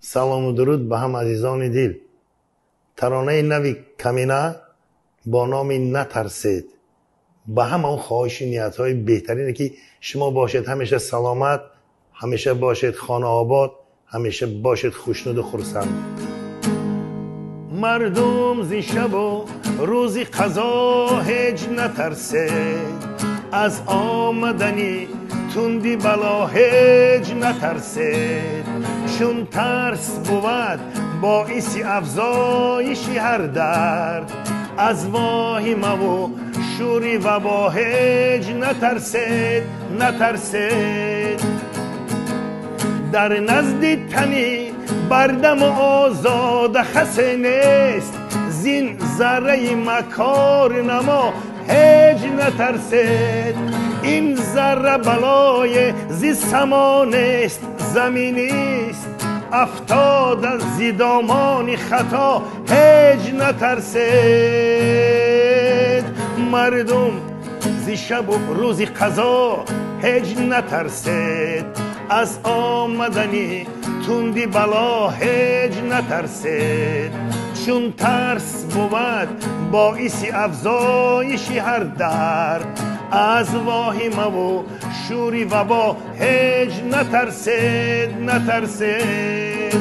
سلام و درود به هم عزیزان دل. ترانه نوی کمینه با نام نترسید به هم اون خواهش نیت های بهترینه که شما باشید همیشه سلامت، همیشه باشید خانه آباد، همیشه باشید خوشنود و خرسند. مردم زی شب و روزی قضا هیچ نترسید، از آمدنی تندی بلا هیچ نترسید، چون ترس بود باعث افزایش هر درد، از واهمه و شوری وبا هیچ نترسید نترسید. در نزد تنی بردم و آزاد خسه نیست، زین ذره مکار نما هیچ نترسید. این ذره بلای زی سمان است زمینیست، افتاد از زی دامان خطا هیچ نترسید. مردم زی شب و روزی قضا هیچ نترسید، از آمدنی تندی بلا هیچ نترسید، چون ترس بود باعث افزایش هر درد، از واهمه و شوری وبا هیچ نترسید نترسید.